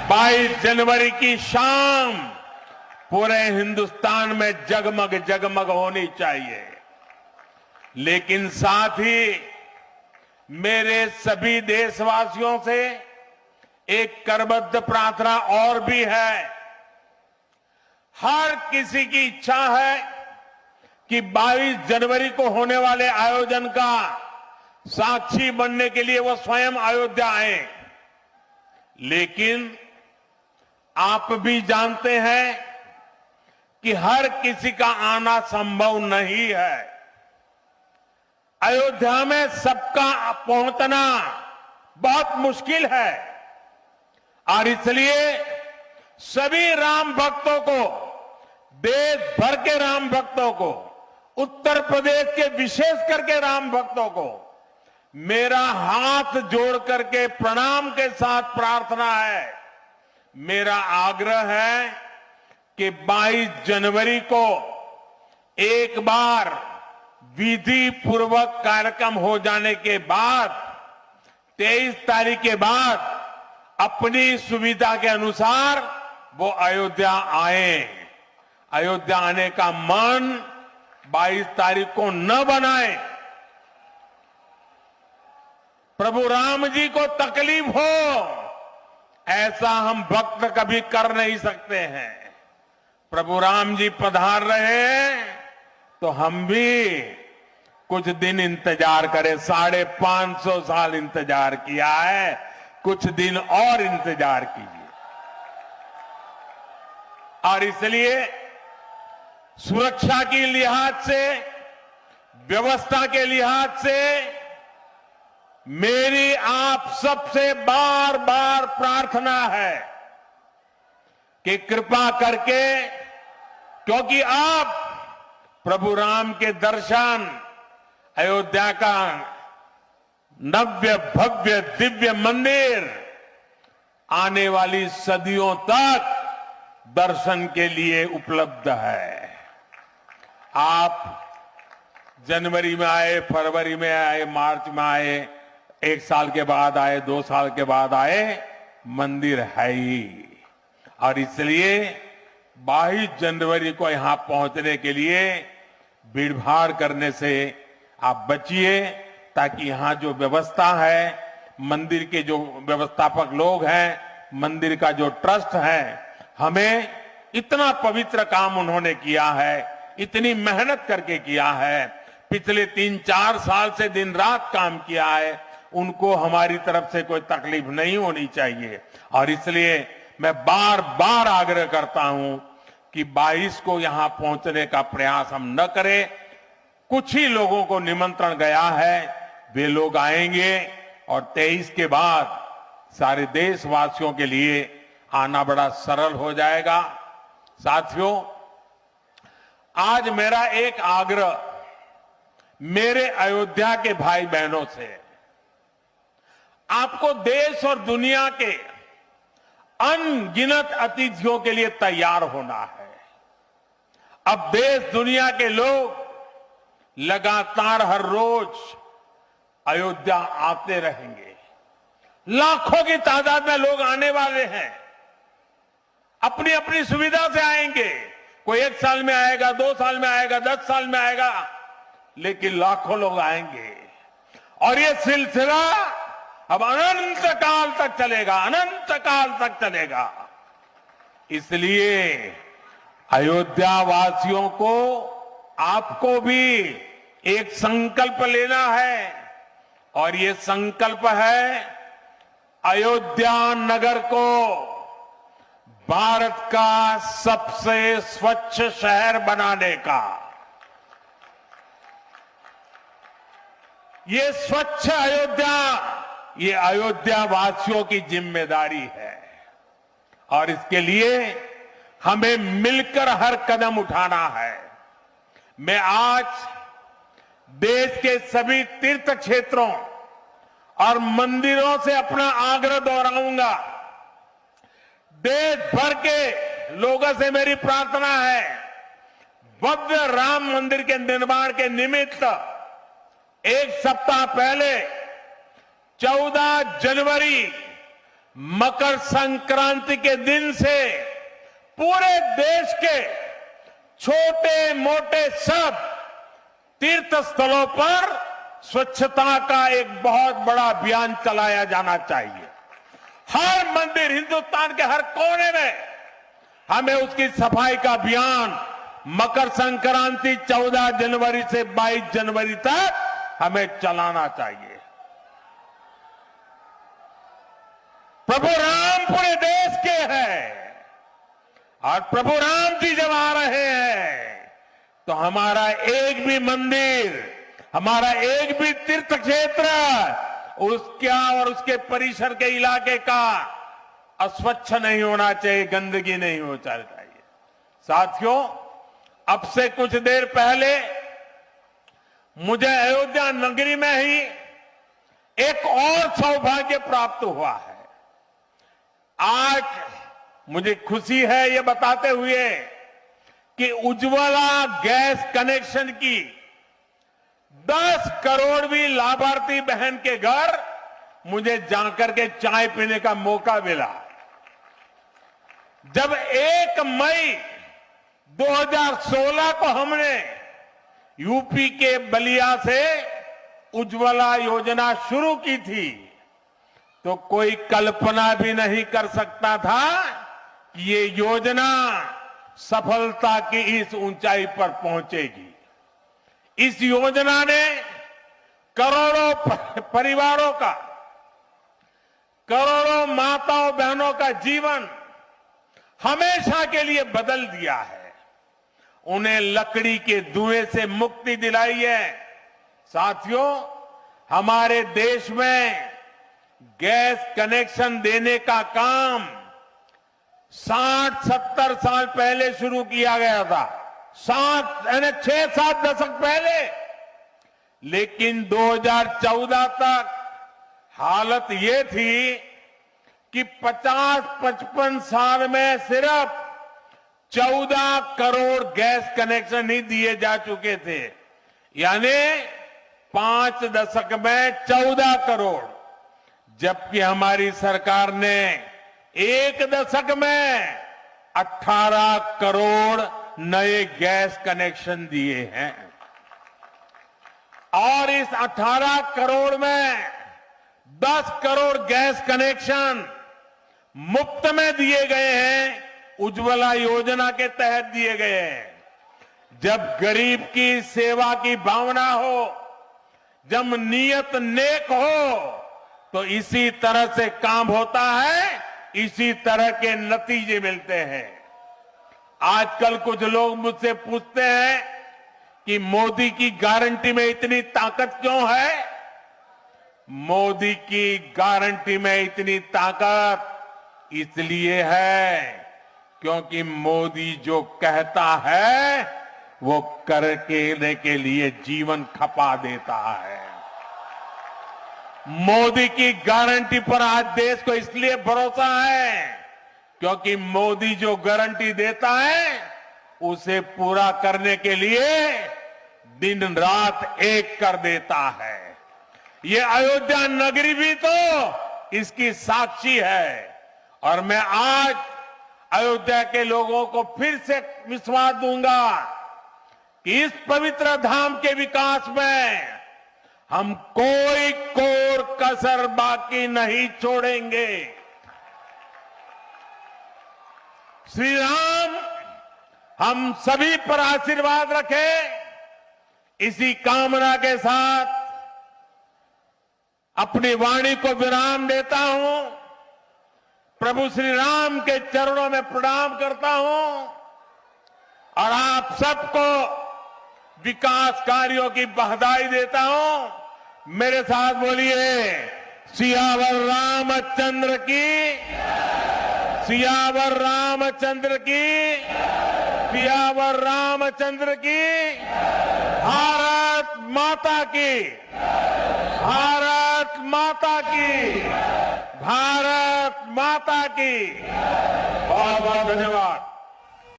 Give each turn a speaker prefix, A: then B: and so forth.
A: 22 जनवरी की शाम पूरे हिंदुस्तान में जगमग जगमग होनी चाहिए। लेकिन साथ ही मेरे सभी देशवासियों से एक करबद्ध प्रार्थना और भी है। हर किसी की इच्छा है कि 22 जनवरी को होने वाले आयोजन का साक्षी बनने के लिए वो स्वयं अयोध्या आए। लेकिन आप भी जानते हैं कि हर किसी का आना संभव नहीं है। अयोध्या में सबका पहुंचना बहुत मुश्किल है और इसलिए सभी राम भक्तों को, देश भर के राम भक्तों को, उत्तर प्रदेश के विशेष करके राम भक्तों को मेरा हाथ जोड़ करके प्रणाम के साथ प्रार्थना है, मेरा आग्रह है कि 22 जनवरी को एक बार विधि पूर्वक कार्यक्रम हो जाने के बाद 23 तारीख के बाद अपनी सुविधा के अनुसार वो अयोध्या आए। अयोध्या आने का मन 22 तारीख को न बनाए। प्रभु राम जी को तकलीफ हो ऐसा हम भक्त कभी कर नहीं सकते हैं। प्रभु राम जी पधार रहे हैं तो हम भी कुछ दिन इंतजार करें। 550 साल इंतजार किया है, कुछ दिन और इंतजार कीजिए। और इसलिए सुरक्षा के लिहाज से, व्यवस्था के लिहाज से मेरी आप सबसे बार बार प्रार्थना है कि कृपा करके, क्योंकि आप प्रभु राम के दर्शन, अयोध्या का नव्य भव्य दिव्य मंदिर आने वाली सदियों तक दर्शन के लिए उपलब्ध है। आप जनवरी में आए, फरवरी में आए, मार्च में आए, 1 साल के बाद आए, 2 साल के बाद आए, मंदिर है ही। और इसलिए 22 जनवरी को यहां पहुंचने के लिए भीड़भाड़ करने से आप बचिए, ताकि यहां जो व्यवस्था है, मंदिर के जो व्यवस्थापक लोग हैं, मंदिर का जो ट्रस्ट है, हमें इतना पवित्र काम उन्होंने किया है, इतनी मेहनत करके किया है, पिछले 3-4 साल से दिन रात काम किया है, उनको हमारी तरफ से कोई तकलीफ नहीं होनी चाहिए। और इसलिए मैं बार बार आग्रह करता हूं कि 22 को यहां पहुंचने का प्रयास हम न करें। कुछ ही लोगों को निमंत्रण गया है, वे लोग आएंगे और 23 के बाद सारे देशवासियों के लिए आना बड़ा सरल हो जाएगा। साथियों, आज मेरा एक आग्रह मेरे अयोध्या के भाई बहनों से, आपको देश और दुनिया के अनगिनत अतिथियों के लिए तैयार होना है। अब देश दुनिया के लोग लगातार हर रोज अयोध्या आते रहेंगे। लाखों की तादाद में लोग आने वाले हैं, अपनी अपनी सुविधा से आएंगे। कोई 1 साल में आएगा, 2 साल में आएगा, 10 साल में आएगा, लेकिन लाखों लोग आएंगे। और ये सिलसिला अब अनंत काल तक चलेगा, अनंत काल तक चलेगा। इसलिए अयोध्या वासियों को, आपको भी एक संकल्प लेना है, और ये संकल्प है अयोध्या नगर को भारत का सबसे स्वच्छ शहर बनाने का। ये स्वच्छ अयोध्या, ये अयोध्या वासियों की जिम्मेदारी है और इसके लिए हमें मिलकर हर कदम उठाना है। मैं आज देश के सभी तीर्थ क्षेत्रों और मंदिरों से अपना आग्रह दोहराऊंगा। देश भर के लोगों से मेरी प्रार्थना है, भव्य राम मंदिर के निर्माण के निमित्त 1 सप्ताह पहले 14 जनवरी मकर संक्रांति के दिन से पूरे देश के छोटे मोटे सब तीर्थ स्थलों पर स्वच्छता का एक बहुत बड़ा अभियान चलाया जाना चाहिए। हर मंदिर, हिंदुस्तान के हर कोने में हमें उसकी सफाई का अभियान मकर संक्रांति 14 जनवरी से 22 जनवरी तक हमें चलाना चाहिए। प्रभु राम पूरे देश के हैं और प्रभु राम जी जब आ रहे हैं तो हमारा एक भी मंदिर, हमारा एक भी तीर्थ क्षेत्र उसका और उसके परिसर के इलाके का अस्वच्छ नहीं होना चाहिए, गंदगी नहीं होना चाहिए। साथियों, अब से कुछ देर पहले मुझे अयोध्या नगरी में ही एक और सौभाग्य प्राप्त हुआ है। आज मुझे खुशी है ये बताते हुए कि उज्ज्वला गैस कनेक्शन की 10 करोड़वीं लाभार्थी बहन के घर मुझे जाकर के चाय पीने का मौका मिला। जब 1 मई 2016 को हमने यूपी के बलिया से उज्ज्वला योजना शुरू की थी तो कोई कल्पना भी नहीं कर सकता था कि ये योजना सफलता की इस ऊंचाई पर पहुंचेगी। इस योजना ने करोड़ों परिवारों का, करोड़ों माताओं बहनों का जीवन हमेशा के लिए बदल दिया है। उन्हें लकड़ी के धुएं से मुक्ति दिलाई है। साथियों, हमारे देश में गैस कनेक्शन देने का काम 60-70 साल पहले शुरू किया गया था, 6-7 दशक पहले। लेकिन 2014 तक हालत ये थी कि 50-55 साल में सिर्फ 14 करोड़ गैस कनेक्शन ही दिए जा चुके थे, यानी 5 दशक में 14 करोड़, जबकि हमारी सरकार ने 1 दशक में 18 करोड़ नए गैस कनेक्शन दिए हैं। और इस 18 करोड़ में 10 करोड़ गैस कनेक्शन मुफ्त में दिए गए हैं, उज्ज्वला योजना के तहत दिए गए हैं। जब गरीब की सेवा की भावना हो, जब नीयत नेक हो, तो इसी तरह से काम होता है, इसी तरह के नतीजे मिलते हैं। आजकल कुछ लोग मुझसे पूछते हैं कि मोदी की गारंटी में इतनी ताकत क्यों है? मोदी की गारंटी में इतनी ताकत इसलिए है क्योंकि मोदी जो कहता है वो करने के लिए जीवन खपा देता है। मोदी की गारंटी पर आज देश को इसलिए भरोसा है क्योंकि मोदी जो गारंटी देता है उसे पूरा करने के लिए दिन रात एक कर देता है। ये अयोध्या नगरी भी तो इसकी साक्षी है। और मैं आज अयोध्या के लोगों को फिर से विश्वास दूंगा कि इस पवित्र धाम के विकास में हम कोई कोर कसर बाकी नहीं छोड़ेंगे। श्री राम हम सभी पर आशीर्वाद रखें, इसी कामना के साथ अपनी वाणी को विराम देता हूं। प्रभु श्री राम के चरणों में प्रणाम करता हूं और आप सबको विकास कार्यों की बधाई देता हूं। मेरे साथ बोलिए, सियावर रामचंद्र की, सियावर रामचंद्र की, सियावर रामचंद्र की, भारत माता की, भारत माता की, भारत माता की। बहुत बहुत धन्यवाद।